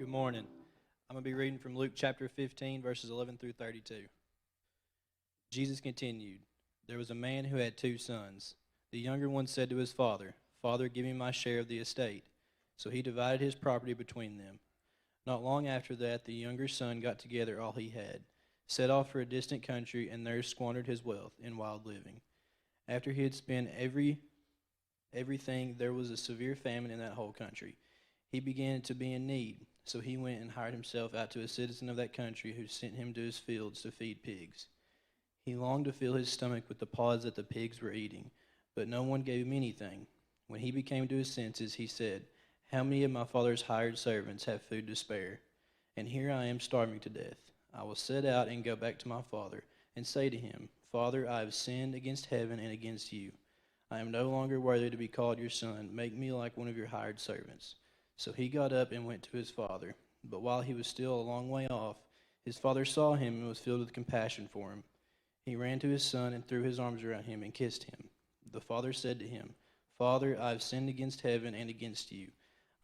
Good morning. I'm going to be reading from Luke chapter 15, verses 11 through 32. Jesus continued, "There was a man who had 2 sons. The younger one said to his father, 'Father, give me my share of the estate.' So he divided his property between them. Not long after that, the younger son got together all he had, set off for a distant country, and there squandered his wealth in wild living. After he had spent everything, there was a severe famine in that whole country. He began to be in need, so he went and hired himself out to a citizen of that country who sent him to his fields to feed pigs. He longed to fill his stomach with the pods that the pigs were eating, but no one gave him anything. When he became to his senses, he said, 'How many of my father's hired servants have food to spare? And here I am starving to death. I will set out and go back to my father and say to him, Father, I have sinned against heaven and against you. I am no longer worthy to be called your son. Make me like one of your hired servants.' So he got up and went to his father. But while he was still a long way off, his father saw him and was filled with compassion for him. He ran to his son and threw his arms around him and kissed him. The father said to him, 'Father, I have sinned against heaven and against you.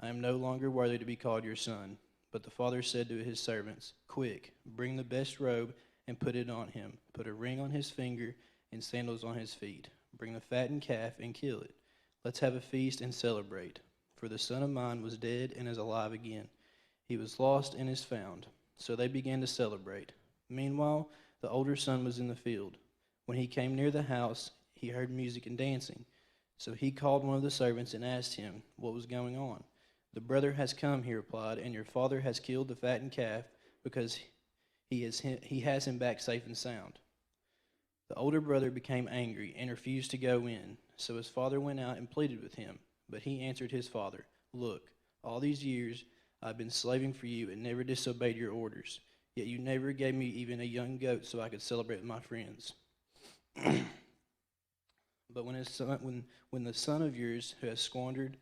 I am no longer worthy to be called your son.' But the father said to his servants, 'Quick, bring the best robe and put it on him. Put a ring on his finger and sandals on his feet. Bring the fattened calf and kill it. Let's have a feast and celebrate. For the son of mine was dead and is alive again. He was lost and is found.' So they began to celebrate. Meanwhile, the older son was in the field. When he came near the house, he heard music and dancing. So he called one of the servants and asked him what was going on. 'The brother has come,' he replied, 'and your father has killed the fattened calf because he has him back safe and sound.' The older brother became angry and refused to go in. So his father went out and pleaded with him. But he answered his father, 'Look, all these years I've been slaving for you and never disobeyed your orders. Yet you never gave me even a young goat so I could celebrate with my friends.' But when the son of yours who has squandered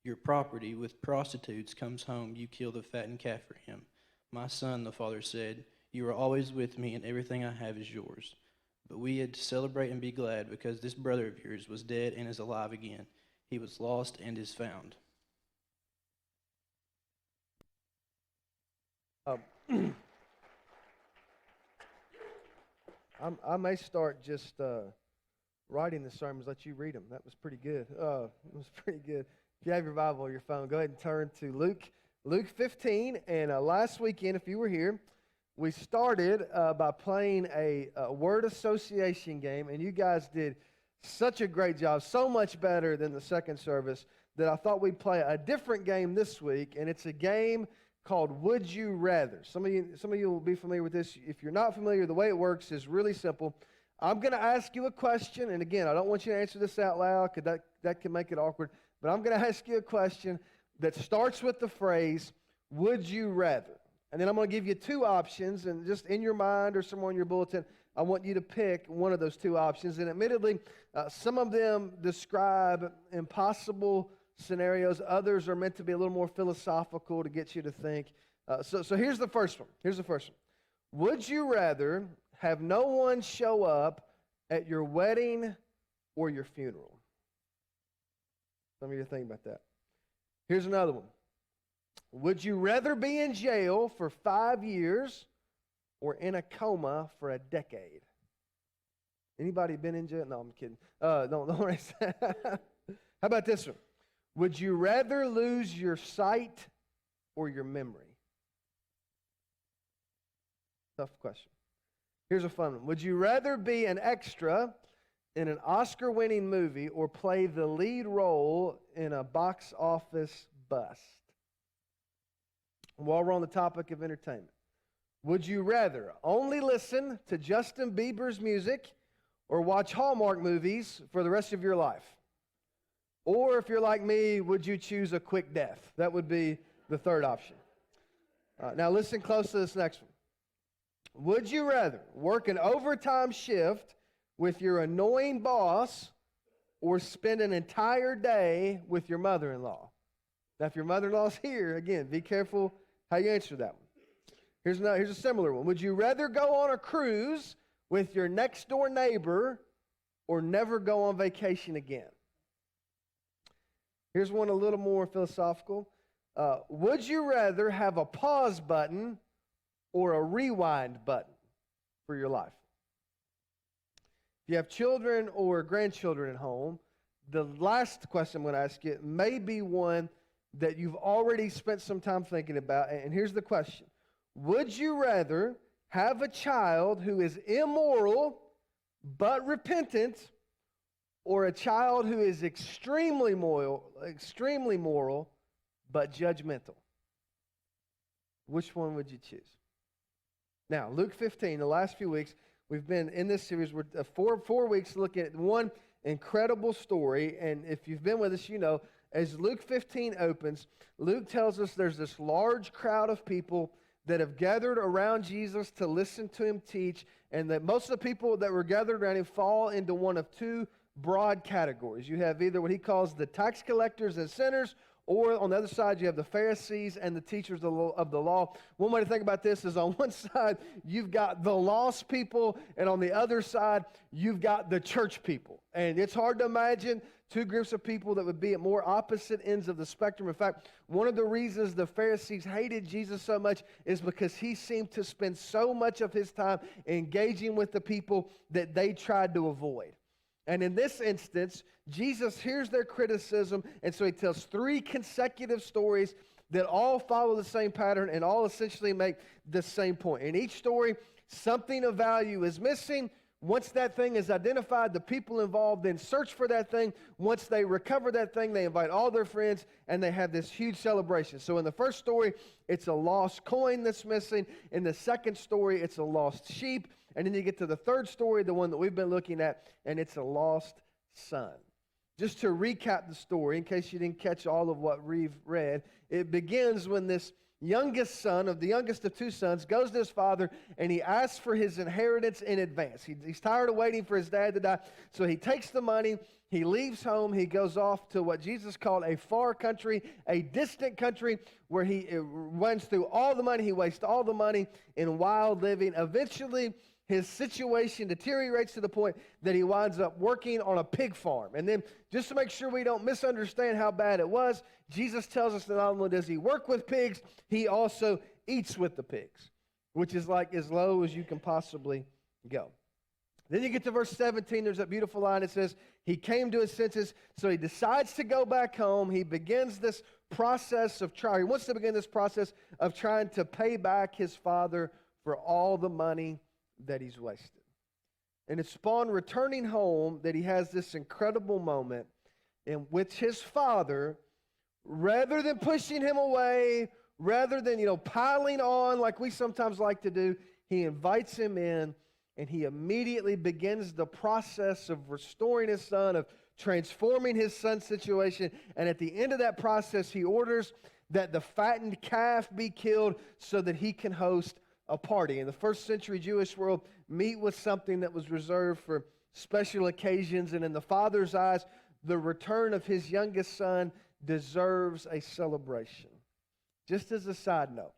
your property with prostitutes comes home, you kill the fattened calf for him. 'My son,' the father said, 'you are always with me, and everything I have is yours.' But we had to celebrate and be glad, because this brother of yours was dead and is alive again. He was lost and is found." I may start just writing the sermons, let you read them. That was pretty good. It was pretty good. If you have your Bible or your phone, go ahead and turn to Luke 15. And last weekend, if you were here, we started by playing a word association game, and you guys did such a great job, so much better than the second service, that I thought we'd play a different game this week, and it's a game called Would You Rather. Some of you will be familiar with this. If you're not familiar, the way it works is really simple. I'm going to ask you a question, and again, I don't want you to answer this out loud because that can make it awkward, but I'm going to ask you a question that starts with the phrase, would you rather? And then I'm going to give you 2 options, and just in your mind or somewhere in your bulletin, I want you to pick one of those 2 options. And admittedly, some of them describe impossible scenarios. Others are meant to be a little more philosophical to get you to think. So here's the first one. Would you rather have no one show up at your wedding or your funeral? Some of you are thinking about that. Here's another one. Would you rather be in jail for 5 years or in a coma for a decade? Anybody been in jail? No, I'm kidding. Don't worry. How about this one? Would you rather lose your sight or your memory? Tough question. Here's a fun one. Would you rather be an extra in an Oscar-winning movie or play the lead role in a box office bust? While we're on the topic of entertainment, would you rather only listen to Justin Bieber's music or watch Hallmark movies for the rest of your life? Or if you're like me, would you choose a quick death? That would be the third option. Now listen close to this next one. Would you rather work an overtime shift with your annoying boss or spend an entire day with your mother-in-law? Now if your mother-in-law's here, again, be careful how you answer that one. Here's a similar one. Would you rather go on a cruise with your next-door neighbor or never go on vacation again? Here's one a little more philosophical. Would you rather have a pause button or a rewind button for your life? If you have children or grandchildren at home, the last question I'm going to ask you may be one that you've already spent some time thinking about. And here's the question. Would you rather have a child who is immoral but repentant, or a child who is extremely moral but judgmental? Which one would you choose? Now, Luke 15, the last few weeks, we've been in this series, we're 4 weeks looking at one incredible story. And if you've been with us, you know, as Luke 15 opens, Luke tells us there's this large crowd of people that have gathered around Jesus to listen to him teach, and that most of the people that were gathered around him fall into one of two broad categories. You have either what he calls the tax collectors and sinners, or on the other side, you have the Pharisees and the teachers of the law. One way to think about this is on one side, you've got the lost people, and on the other side, you've got the church people. And it's hard to imagine two groups of people that would be at more opposite ends of the spectrum. In fact, one of the reasons the Pharisees hated Jesus so much is because he seemed to spend so much of his time engaging with the people that they tried to avoid. And in this instance, Jesus hears their criticism, and so he tells 3 consecutive stories that all follow the same pattern and all essentially make the same point. In each story, something of value is missing. Once that thing is identified, the people involved then search for that thing. Once they recover that thing, they invite all their friends, and they have this huge celebration. So in the first story, it's a lost coin that's missing. In the second story, it's a lost sheep. And then you get to the third story, the one that we've been looking at, and it's a lost son. Just to recap the story, in case you didn't catch all of what we've read, it begins when this youngest son of the youngest of 2 sons goes to his father, and he asks for his inheritance in advance. He's tired of waiting for his dad to die, so he takes the money, he leaves home, he goes off to what Jesus called a far country, a distant country, where he runs through all the money, he wastes all the money in wild living. Eventually, his situation deteriorates to the point that he winds up working on a pig farm. And then, just to make sure we don't misunderstand how bad it was, Jesus tells us that not only does he work with pigs, he also eats with the pigs, which is like as low as you can possibly go. Then you get to verse 17, there's that beautiful line. It says, he came to his senses, so he decides to go back home. He begins this process of trying. He wants to begin this process of trying to pay back his father for all the money that he's wasted. And it's upon returning home that he has this incredible moment in which his father, rather than pushing him away, rather than, piling on like we sometimes like to do, he invites him in, and he immediately begins the process of restoring his son, of transforming his son's situation. And at the end of that process, he orders that the fattened calf be killed so that he can host a party. In the first century Jewish world, meat was something that was reserved for special occasions, and in the father's eyes, the return of his youngest son deserves a celebration. Just as a side note,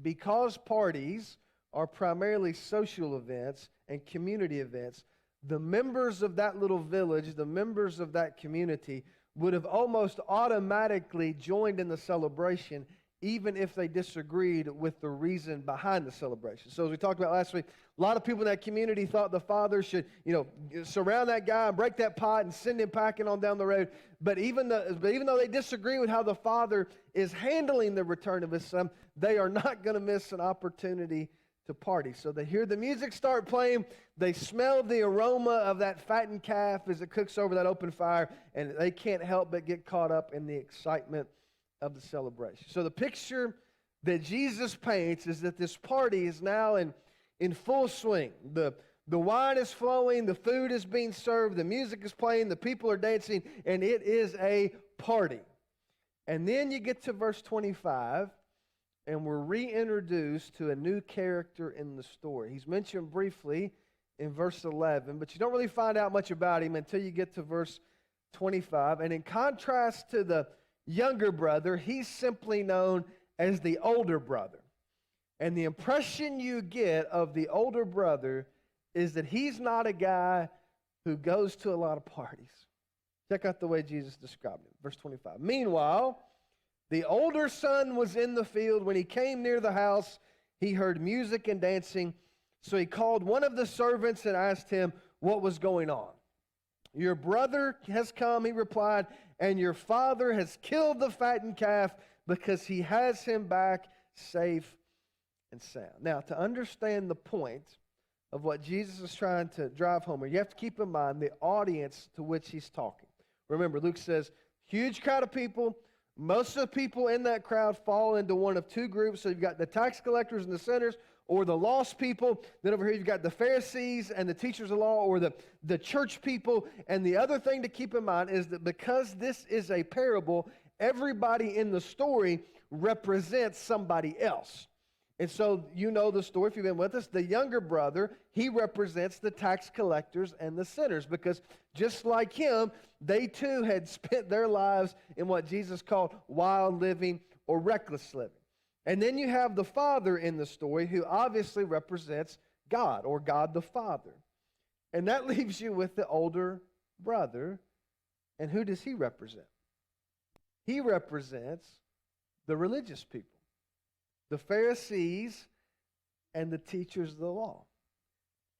because parties are primarily social events and community events, the members of that little village, the members of that community, would have almost automatically joined in the celebration, even if they disagreed with the reason behind the celebration. So as we talked about last week, a lot of people in that community thought the father should, surround that guy and break that pot and send him packing on down the road. But even though they disagree with how the father is handling the return of his son, they are not going to miss an opportunity to party. So they hear the music start playing, they smell the aroma of that fattened calf as it cooks over that open fire, and they can't help but get caught up in the excitement of the celebration. So the picture that Jesus paints is that this party is now in full swing. The wine is flowing, the food is being served, the music is playing, the people are dancing, and it is a party. And then you get to verse 25, and we're reintroduced to a new character in the story. He's mentioned briefly in verse 11, but you don't really find out much about him until you get to verse 25. And in contrast to the younger brother, he's simply known as the older brother. And the impression you get of the older brother is that he's not a guy who goes to a lot of parties. Check out the way Jesus described him. Verse 25. Meanwhile, The older son was in the field. When he came near the house, he heard music and dancing. So he called one of the servants and asked him what was going on. Your brother has come, he replied, and your father has killed the fattened calf because he has him back safe and sound. Now, to understand the point of what Jesus is trying to drive home, you have to keep in mind the audience to which he's talking. Remember, Luke says, huge crowd of people. Most of the people in that crowd fall into one of two groups. So you've got the tax collectors and the sinners, or the lost people. Then over here you've got the Pharisees and the teachers of law, or the church people. And the other thing to keep in mind is that because this is a parable, everybody in the story represents somebody else. And so you know the story if you've been with us. The younger brother, he represents the tax collectors and the sinners, because just like him, they too had spent their lives in what Jesus called wild living or reckless living. And then you have the father in the story, who obviously represents God, or God the Father. And that leaves you with the older brother. And who does he represent? He represents the religious people, the Pharisees and the teachers of the law.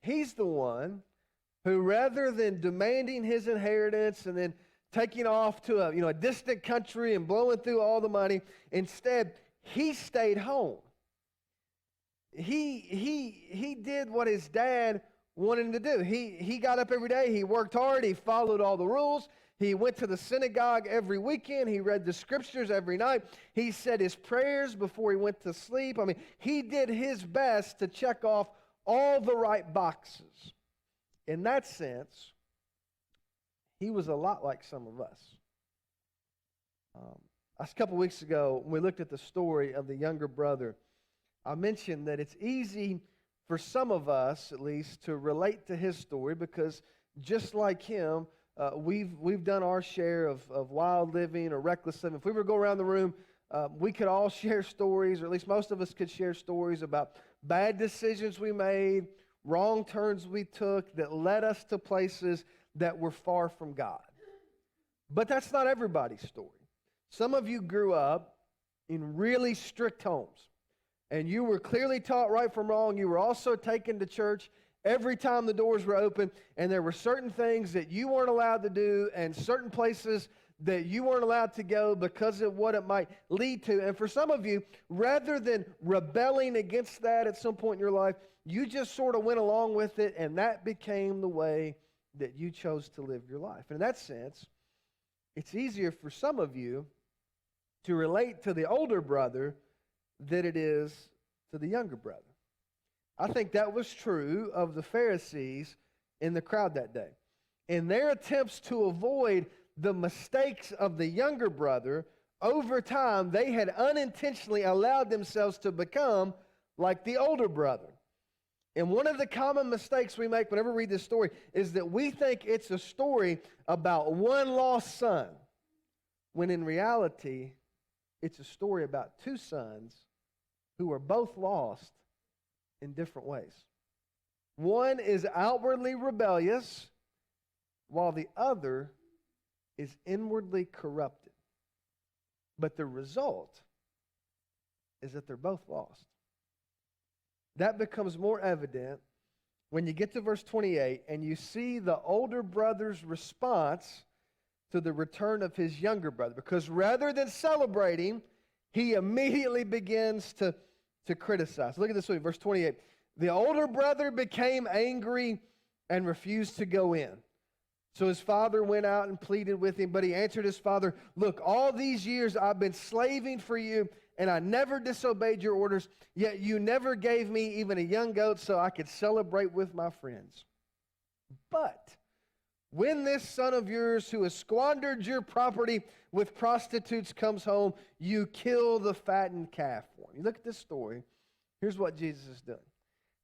He's the one who, rather than demanding his inheritance and then taking off to a distant country and blowing through all the money, instead he stayed home. He did what his dad wanted him to do. He got up every day. He worked hard. He followed all the rules. He went to the synagogue every weekend. He read the scriptures every night. He said his prayers before he went to sleep. I mean, he did his best to check off all the right boxes. In that sense, he was a lot like some of us. A couple weeks ago, when we looked at the story of the younger brother, I mentioned that it's easy for some of us, at least, to relate to his story, because just like him, we've done our share of wild living or reckless living. If we were to go around the room, we could all share stories, or at least most of us could share stories about bad decisions we made, wrong turns we took that led us to places that were far from God. But that's not everybody's story. Some of you grew up in really strict homes, and you were clearly taught right from wrong. You were also taken to church every time the doors were open, and there were certain things that you weren't allowed to do and certain places that you weren't allowed to go because of what it might lead to. And for some of you, rather than rebelling against that at some point in your life, you just sort of went along with it, and that became the way that you chose to live your life. And in that sense, it's easier for some of you to relate to the older brother than it is to the younger brother. I think that was true of the Pharisees in the crowd that day. In their attempts to avoid the mistakes of the younger brother, over time they had unintentionally allowed themselves to become like the older brother. And one of the common mistakes we make whenever we read this story is that we think it's a story about one lost son, when in reality, it's a story about two sons who are both lost in different ways. One is outwardly rebellious, while the other is inwardly corrupted. But the result is that they're both lost. That becomes more evident when you get to verse 28 and you see the older brother's response to the return of his younger brother. Because rather than celebrating, he immediately begins to criticize. Look at this one, verse 28. The older brother became angry and refused to go in. So his father went out and pleaded with him, but he answered his father, "Look, all these years I've been slaving for you, and I never disobeyed your orders, yet you never gave me even a young goat so I could celebrate with my friends. But when this son of yours who has squandered your property with prostitutes comes home, you kill the fattened calf for him." You look at this story, here's what Jesus is doing.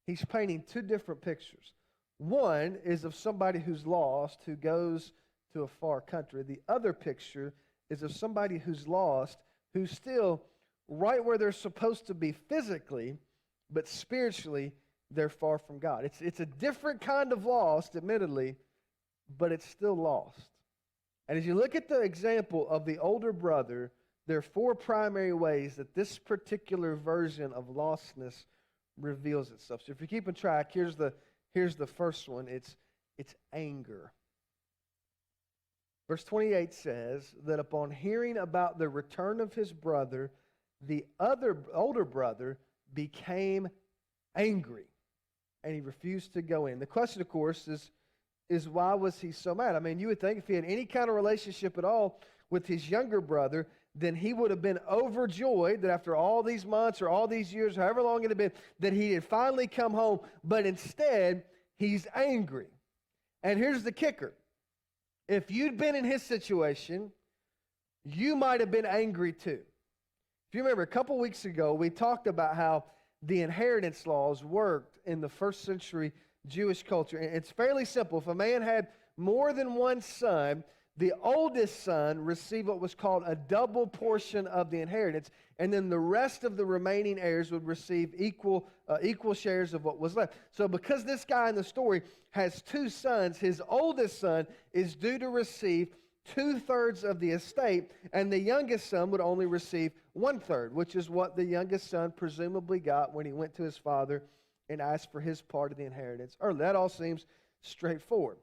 He's painting two different pictures. One is of somebody who's lost, who goes to a far country. The other picture is of somebody who's lost, who's still right where they're supposed to be physically, but spiritually, they're far from God. It's a different kind of lost, admittedly, but it's still lost. And as you look at the example of the older brother, there are four primary ways that this particular version of lostness reveals itself. So if you're keeping track, here's the first one. It's anger. Verse 28 says that upon hearing about the return of his brother, the older brother became angry, and he refused to go in. The question, of course, is why was he so mad? I mean, you would think if he had any kind of relationship at all with his younger brother, then he would have been overjoyed that after all these months or all these years, however long it had been, that he had finally come home. But instead, he's angry. And here's the kicker. If you'd been in his situation, you might have been angry too. If you remember, a couple weeks ago, we talked about how the inheritance laws worked in the first century Jewish culture. And it's fairly simple. If a man had more than one son, the oldest son received what was called a double portion of the inheritance, and then the rest of the remaining heirs would receive equal shares of what was left. So because this guy in the story has two sons, his oldest son is due to receive 2/3 of the estate, and the youngest son would only receive 1/3, which is what the youngest son presumably got when he went to his father and asked for his part of the inheritance. Or that all seems straightforward.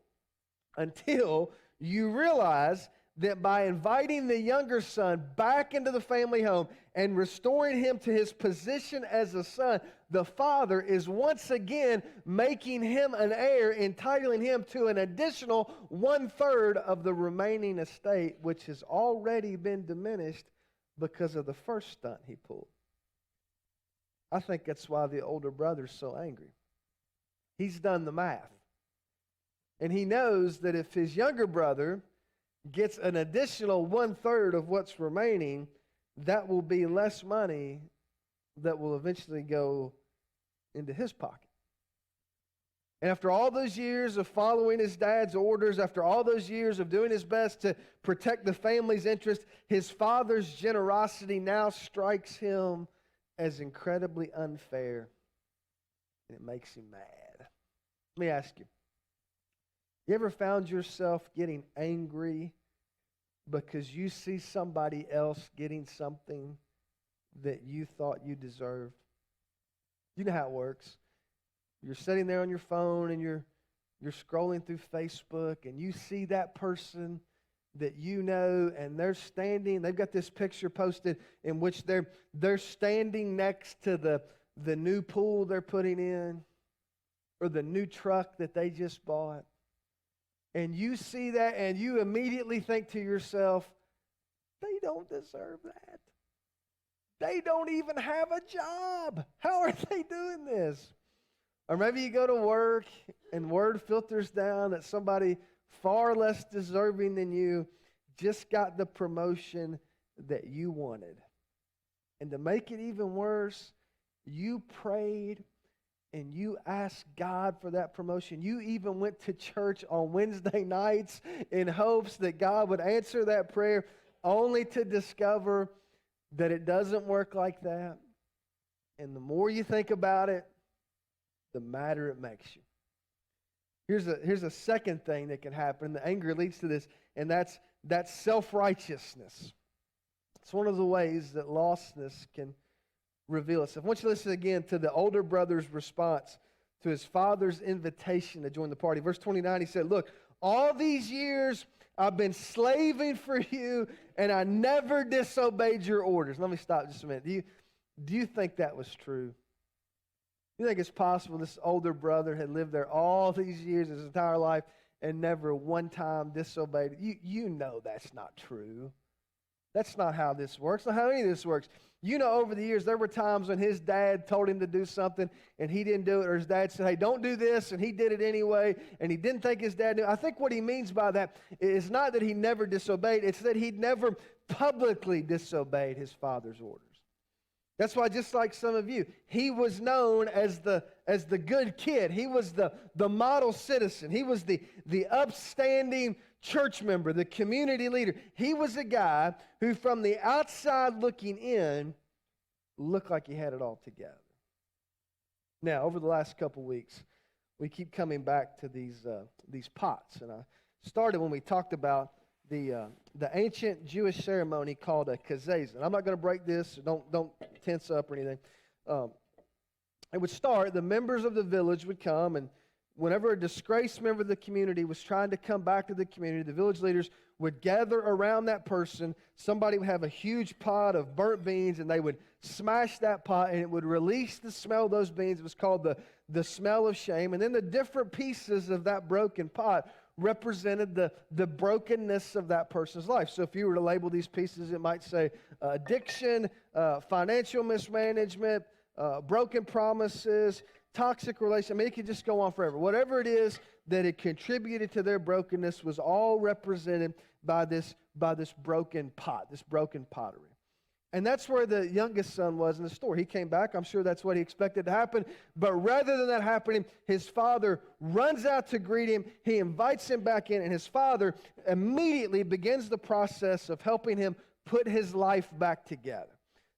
Until you realize that by inviting the younger son back into the family home and restoring him to his position as a son, the father is once again making him an heir, entitling him to an additional 1/3 of the remaining estate, which has already been diminished because of the first stunt he pulled. I think that's why the older brother's so angry. He's done the math. And he knows that if his younger brother gets an additional 1/3 of what's remaining, that will be less money that will eventually go into his pocket. And after all those years of following his dad's orders, after all those years of doing his best to protect the family's interest, his father's generosity now strikes him as incredibly unfair, and it makes him mad. Let me ask you, you ever found yourself getting angry because you see somebody else getting something that you thought you deserved? You know how it works. You're sitting there on your phone and you're scrolling through Facebook, and you see that person that you know, and they've got this picture posted in which they're standing next to the new pool they're putting in, or the new truck that they just bought. And you see that and you immediately think to yourself, they don't deserve that. They don't even have a job. How are they doing this? Or maybe you go to work and word filters down that somebody far less deserving than you just got the promotion that you wanted. And to make it even worse, you prayed and you asked God for that promotion. You even went to church on Wednesday nights in hopes that God would answer that prayer, only to discover that it doesn't work like that. And the more you think about it, the madder it makes you. Here's a second thing that can happen. The anger leads to this, and that's self-righteousness. It's one of the ways that lostness can reveal itself. I want you to listen again to the older brother's response to his father's invitation to join the party. Verse 29, he said, "Look, all these years I've been slaving for you, and I never disobeyed your orders." Let me stop just a minute. Do you think that was true? You think it's possible this older brother had lived there all these years, his entire life, and never one time disobeyed? You know that's not true. That's not how this works. Not how any of this works. You know, over the years, there were times when his dad told him to do something and he didn't do it, or his dad said, "Hey, don't do this," and he did it anyway, and he didn't think his dad knew. I think what he means by that is not that he never disobeyed, it's that he'd never publicly disobeyed his father's orders. That's why, just like some of you, he was known as the good kid. He was the model citizen. He was the upstanding church member, the community leader. He was a guy who, from the outside looking in, looked like he had it all together. Now, over the last couple weeks, we keep coming back to these pots. And I started when we talked about the ancient Jewish ceremony called a kazazon. I'm not going to break this. So don't tense up or anything. It would start. The members of the village would come, and whenever a disgraced member of the community was trying to come back to the community, the village leaders would gather around that person. Somebody would have a huge pot of burnt beans, and they would smash that pot, and it would release the smell of those beans. It was called the smell of shame. And then the different pieces of that broken pot represented the brokenness of that person's life. So if you were to label these pieces, it might say addiction, financial mismanagement, broken promises, toxic relation. I mean, it could just go on forever. Whatever it is that it contributed to their brokenness was all represented by this broken pot, this broken pottery. And that's where the youngest son was in the story. He came back. I'm sure that's what he expected to happen. But rather than that happening, his father runs out to greet him. He invites him back in, and his father immediately begins the process of helping him put his life back together.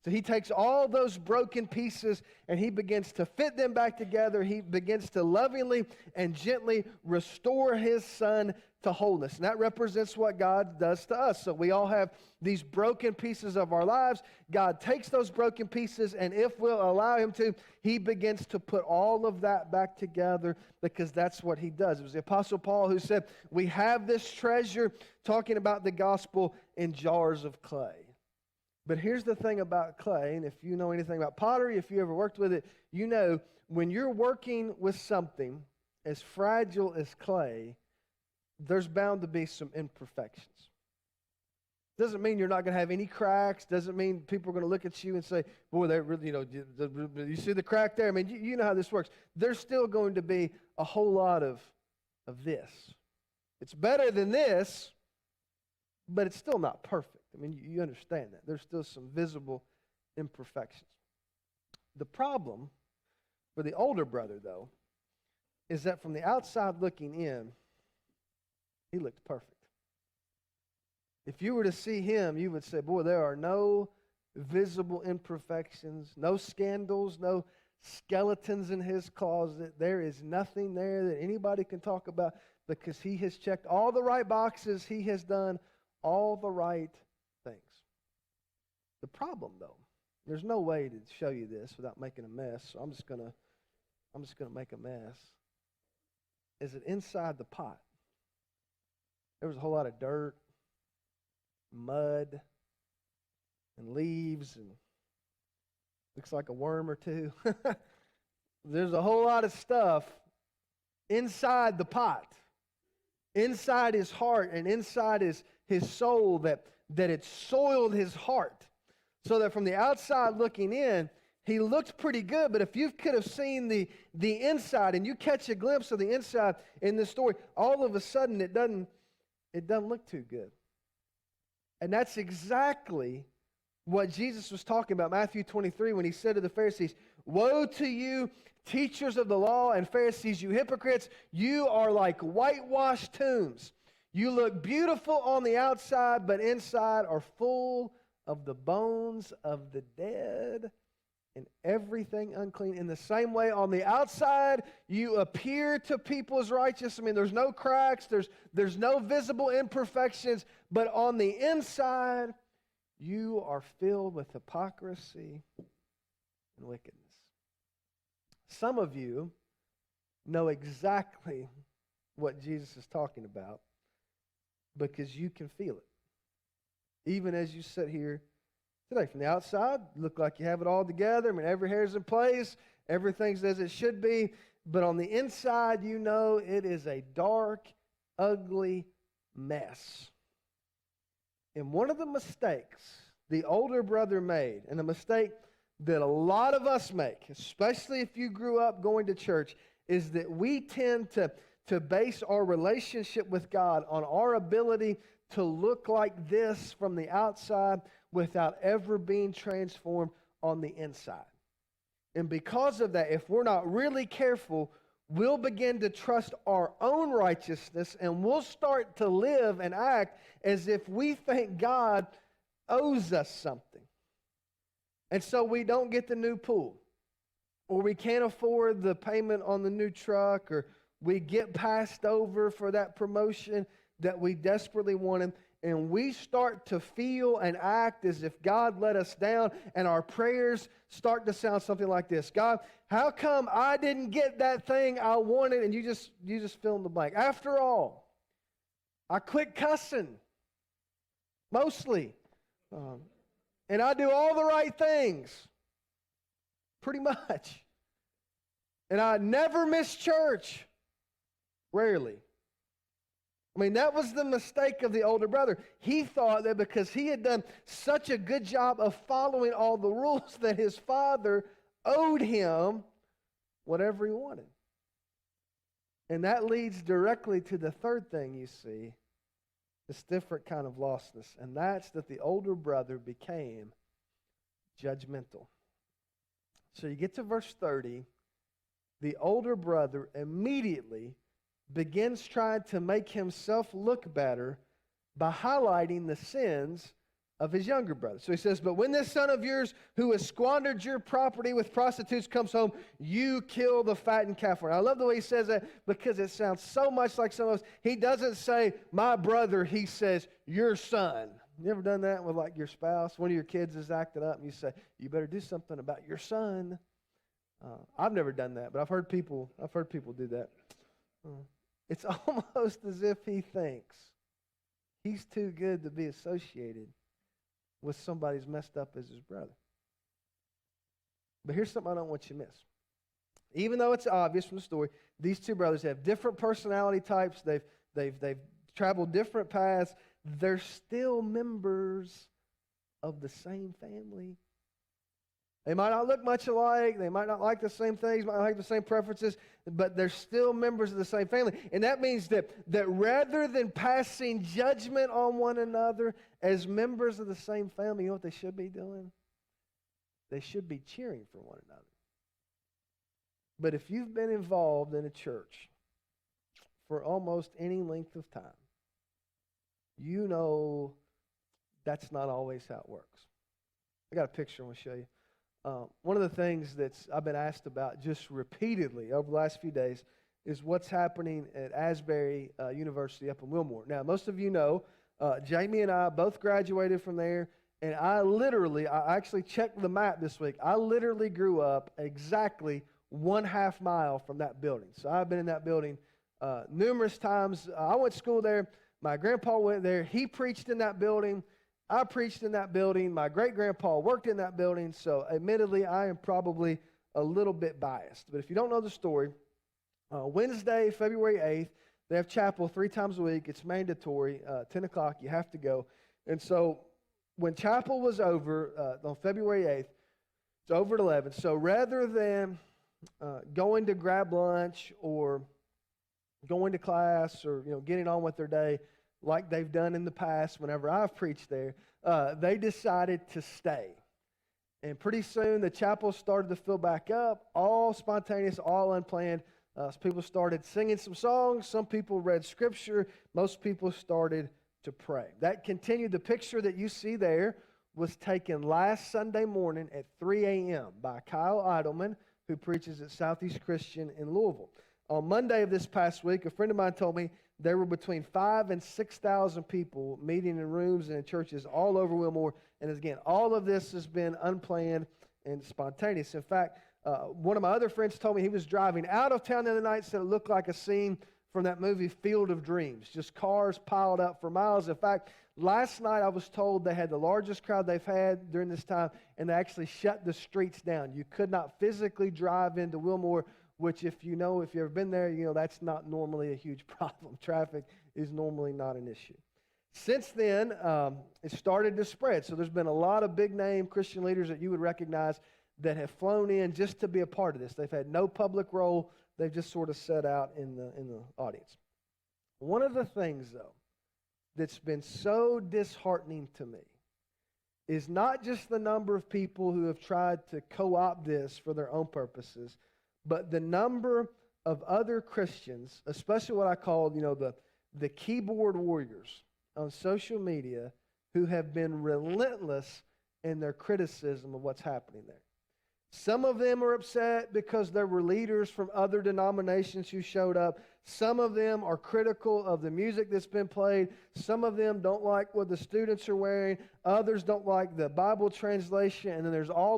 So he takes all those broken pieces and he begins to fit them back together. He begins to lovingly and gently restore his son to wholeness. And that represents what God does to us. So we all have these broken pieces of our lives. God takes those broken pieces, and if we'll allow him to, he begins to put all of that back together, because that's what he does. It was the Apostle Paul who said, we have this treasure, talking about the gospel, in jars of clay. But here's the thing about clay, and if you know anything about pottery, if you ever worked with it, you know when you're working with something as fragile as clay, there's bound to be some imperfections. Doesn't mean you're not going to have any cracks. Doesn't mean people are going to look at you and say, boy, they really, you see the crack there? I mean, you know how this works. There's still going to be a whole lot of this. It's better than this, but it's still not perfect. I mean, you understand that. There's still some visible imperfections. The problem for the older brother, though, is that from the outside looking in, he looked perfect. If you were to see him, you would say, boy, there are no visible imperfections, no scandals, no skeletons in his closet. There is nothing there that anybody can talk about, because he has checked all the right boxes. He has done all the right things. The problem, though, there's no way to show you this without making a mess, so I'm just gonna make a mess, is that inside the pot, there was a whole lot of dirt, mud, and leaves, and looks like a worm or two. There's a whole lot of stuff inside the pot, inside his heart and inside his soul, that it soiled his heart, so that from the outside looking in, he looked pretty good. But if you could have seen the inside, and you catch a glimpse of the inside in this story, all of a sudden it doesn't look too good. And that's exactly what Jesus was talking about, Matthew 23, when he said to the Pharisees, woe to you, teachers of the law and Pharisees, you hypocrites, you are like whitewashed tombs. You look beautiful on the outside, but inside are full of the bones of the dead and everything unclean. In the same way, on the outside, you appear to people as righteous. I mean, there's no cracks, there's no visible imperfections, but on the inside, you are filled with hypocrisy and wickedness. Some of you know exactly what Jesus is talking about, because you can feel it. Even as you sit here today. From the outside, you look like you have it all together. I mean, every hair's in place. Everything's as it should be. But on the inside, you know it is a dark, ugly mess. And one of the mistakes the older brother made, and a mistake that a lot of us make, especially if you grew up going to church, is that we tend to base our relationship with God on our ability to look like this from the outside without ever being transformed on the inside. And because of that, if we're not really careful, we'll begin to trust our own righteousness, and we'll start to live and act as if we think God owes us something. And so we don't get the new pool, or we can't afford the payment on the new truck, or we get passed over for that promotion that we desperately wanted. and we start to feel and act as if God let us down, and our prayers start to sound something like this: God, how come I didn't get that thing I wanted? And you just fill in the blank. After all, I quit cussing, mostly. And I do all the right things, pretty much. And I never miss church, rarely. I mean, that was the mistake of the older brother. He thought that because he had done such a good job of following all the rules that his father owed him whatever he wanted. And that leads directly to the third thing you see, this different kind of lostness, and that's that the older brother became judgmental. So you get to verse 30, the older brother immediately begins trying to make himself look better by highlighting the sins of his younger brother. So he says, but when this son of yours who has squandered your property with prostitutes comes home, you kill the fattened calf. I love the way he says that because it sounds so much like some of us. He doesn't say, my brother, he says, your son. You ever done that with like your spouse? One of your kids is acting up and you say, you better do something about your son. I've never done that, but I've heard people do that. It's almost as if he thinks he's too good to be associated with somebody as messed up as his brother. But here's something I don't want you to miss. Even though it's obvious from the story, these two brothers have different personality types. They've traveled different paths. They're still members of the same family. They might not look much alike. They might not like the same things, might not like the same preferences, but they're still members of the same family. And that means that rather than passing judgment on one another as members of the same family, you know what they should be doing? They should be cheering for one another. But if you've been involved in a church for almost any length of time, you know that's not always how it works. I got a picture I want to show you. One of the things I've been asked about just repeatedly over the last few days is what's happening at Asbury University up in Wilmore. Now, most of you know, Jamie and I both graduated from there, and I actually checked the map this week. I literally grew up exactly 1/2 mile from that building. So I've been in that building numerous times. I went to school there. My grandpa went there. He preached in that building. I preached in that building. My great-grandpa worked in that building, so admittedly, I am probably a little bit biased. But if you don't know the story, Wednesday, February 8th, they have chapel 3 times a week. It's mandatory, 10 o'clock, you have to go. And so when chapel was over on February 8th, it's over at 11. So rather than going to grab lunch or going to class or getting on with their day, like they've done in the past whenever I've preached there, they decided to stay. And pretty soon the chapel started to fill back up, all spontaneous, all unplanned. People started singing some songs. Some people read scripture. Most people started to pray. That continued. The picture that you see there was taken last Sunday morning at 3 a.m. by Kyle Idleman, who preaches at Southeast Christian in Louisville. On Monday of this past week, a friend of mine told me there were between 5,000 and 6,000 people meeting in rooms and in churches all over Wilmore. And again, all of this has been unplanned and spontaneous. In fact, one of my other friends told me he was driving out of town the other night, said it looked like a scene from that movie Field of Dreams. Just cars piled up for miles. In fact, last night I was told they had the largest crowd they've had during this time, and they actually shut the streets down. You could not physically drive into Wilmore, which if you've ever been there, that's not normally a huge problem. Traffic is normally not an issue. Since then, it started to spread. So there's been a lot of big-name Christian leaders that you would recognize that have flown in just to be a part of this. They've had no public role. They've just sort of set out in the audience. One of the things, though, that's been so disheartening to me is not just the number of people who have tried to co-opt this for their own purposes, but the number of other Christians, especially what I call, the keyboard warriors on social media, who have been relentless in their criticism of what's happening there. Some of them are upset because there were leaders from other denominations who showed up. Some of them are critical of the music that's been played. Some of them don't like what the students are wearing. Others don't like the Bible translation. And then there's all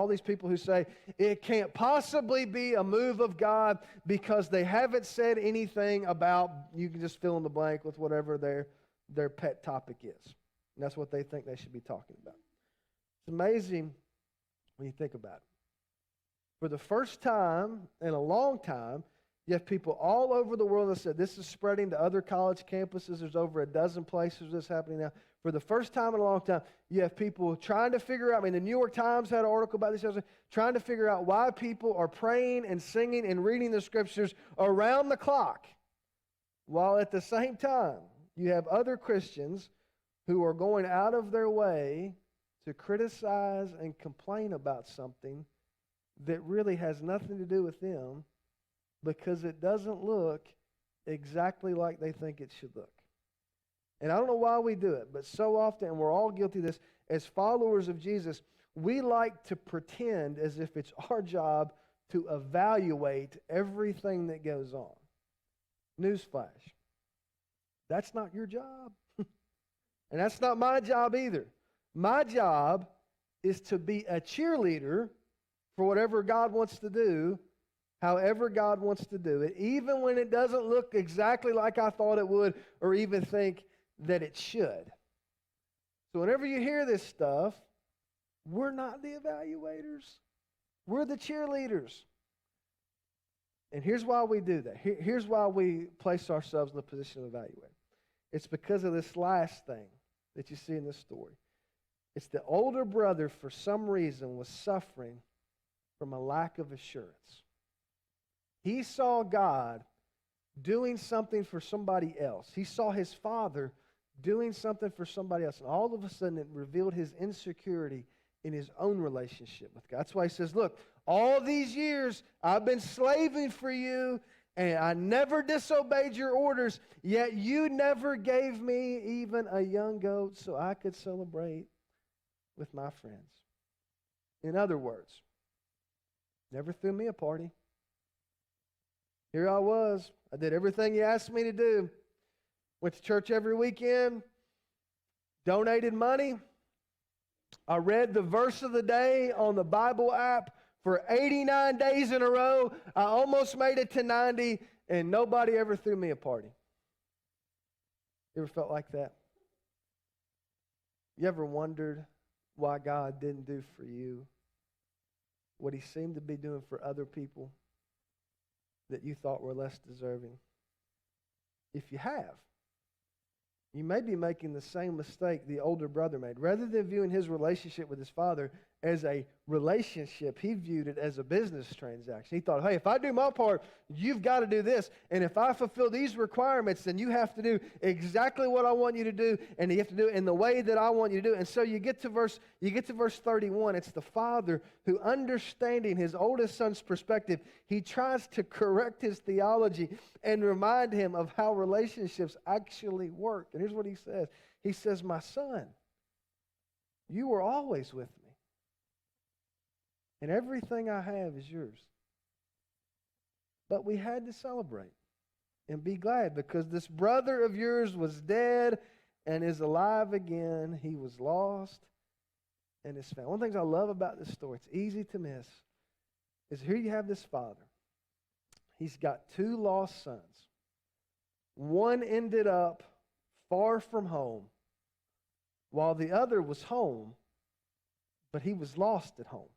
these people who say it can't possibly be a move of God because they haven't said anything about, you can just fill in the blank with whatever their pet topic is. And that's what they think they should be talking about. It's amazing when you think about it. For the first time in a long time, you have people all over the world that said this is spreading to other college campuses. There's over a dozen places this happening now. For the first time in a long time, you have people trying to figure out, I mean, the New York Times had an article about this, trying to figure out why people are praying and singing and reading the scriptures around the clock, while at the same time, you have other Christians who are going out of their way to criticize and complain about something that really has nothing to do with them because it doesn't look exactly like they think it should look. And I don't know why we do it, but so often, and we're all guilty of this, as followers of Jesus, we like to pretend as if it's our job to evaluate everything that goes on. Newsflash. That's not your job. And that's not my job either. My job is to be a cheerleader for whatever God wants to do, however God wants to do it, even when it doesn't look exactly like I thought it would or even think that it should. So whenever you hear this stuff, we're not the evaluators. We're the cheerleaders. And here's why we do that. Here's why we place ourselves in the position of evaluator. It's because of this last thing that you see in this story. It's the older brother, for some reason, was suffering from a lack of assurance. He saw God doing something for somebody else. He saw his father doing something for somebody else. And all of a sudden, it revealed his insecurity in his own relationship with God. That's why he says, look, all these years I've been slaving for you, and I never disobeyed your orders, yet you never gave me even a young goat so I could celebrate with my friends. In other words, never threw me a party. Here I was. I did everything you asked me to do. Went to church every weekend. Donated money. I read the verse of the day on the Bible app for 89 days in a row. I almost made it to 90, and nobody ever threw me a party. You ever felt like that? You ever wondered why God didn't do for you what he seemed to be doing for other people that you thought were less deserving? If you have, you may be making the same mistake the older brother made. Rather than viewing his relationship with his father as a relationship, he viewed it as a business transaction. He thought, hey, if I do my part, you've got to do this. And if I fulfill these requirements, then you have to do exactly what I want you to do, and you have to do it in the way that I want you to do it. And so you get to verse 31. It's the father who, understanding his oldest son's perspective, he tries to correct his theology and remind him of how relationships actually work. And here's what he says. He says, my son, you were always with me. And everything I have is yours. But we had to celebrate and be glad because this brother of yours was dead and is alive again. He was lost and is found. One of the things I love about this story, it's easy to miss, is here you have this father. He's got two lost sons. One ended up far from home while the other was home, but he was lost at home.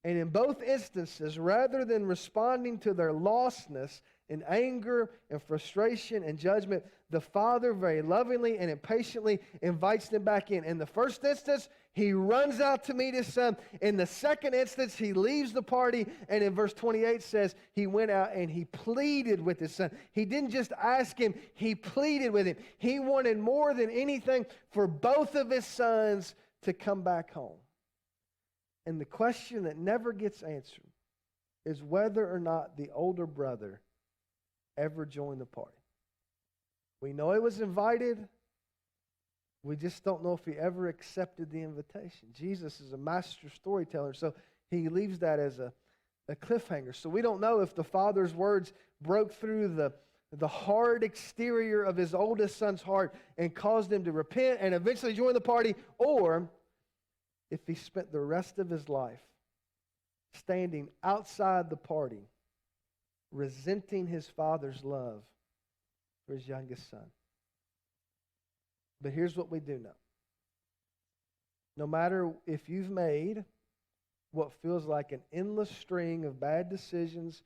And in both instances, rather than responding to their lostness in anger and frustration and judgment, the father very lovingly and impatiently invites them back in. In the first instance, he runs out to meet his son. In the second instance, he leaves the party. And in verse 28 says, he went out and he pleaded with his son. He didn't just ask him, he pleaded with him. He wanted more than anything for both of his sons to come back home. And the question that never gets answered is whether or not the older brother ever joined the party. We know he was invited, We just don't know if he ever accepted the invitation. Jesus is a master storyteller, so he leaves that as a cliffhanger. So we don't know if the Father's words broke through the hard exterior of his oldest son's heart and caused him to repent and eventually join the party, or if he spent the rest of his life standing outside the party, resenting his father's love for his youngest son. But here's what we do know. No matter if you've made what feels like an endless string of bad decisions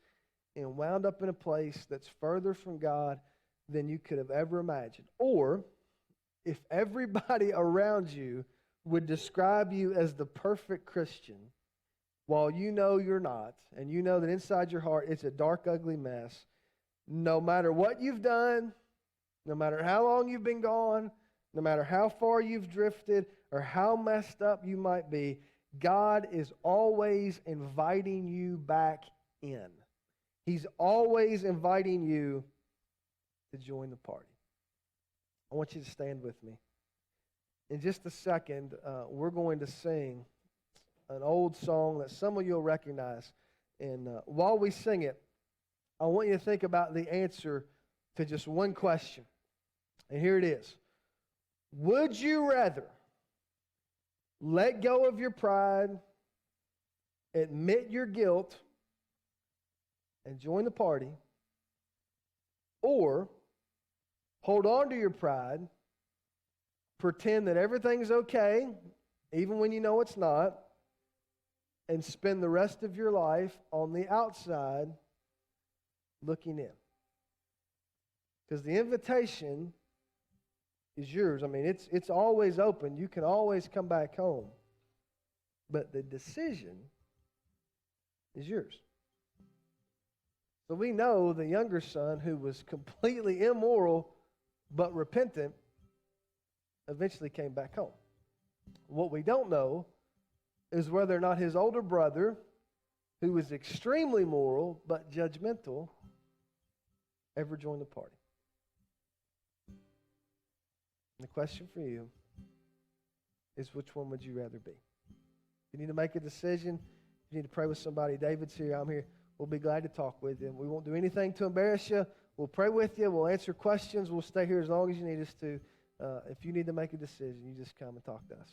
and wound up in a place that's further from God than you could have ever imagined, or if everybody around you would describe you as the perfect Christian, while you know you're not, and you know that inside your heart it's a dark, ugly mess, no matter what you've done, no matter how long you've been gone, no matter how far you've drifted or how messed up you might be, God is always inviting you back in. He's always inviting you to join the party. I want you to stand with me. In just a second, we're going to sing an old song that some of you will recognize. And while we sing it, I want you to think about the answer to just one question. And here it is. Would you rather let go of your pride, admit your guilt, and join the party, or hold on to your pride, pretend that everything's okay, even when you know it's not, and spend the rest of your life on the outside looking in? Because the invitation is yours. I mean, it's always open. You can always come back home. But the decision is yours. So we know the younger son, who was completely immoral but repentant, eventually came back home. What we don't know is whether or not his older brother, who was extremely moral but judgmental, ever joined the party. And the question for you is, which one would you rather be? You need to make a decision. You need to pray with somebody. David's here. I'm here. We'll be glad to talk with you. We won't do anything to embarrass you. We'll pray with you. We'll answer questions. We'll stay here as long as you need us to. If you need to make a decision, you just come and talk to us.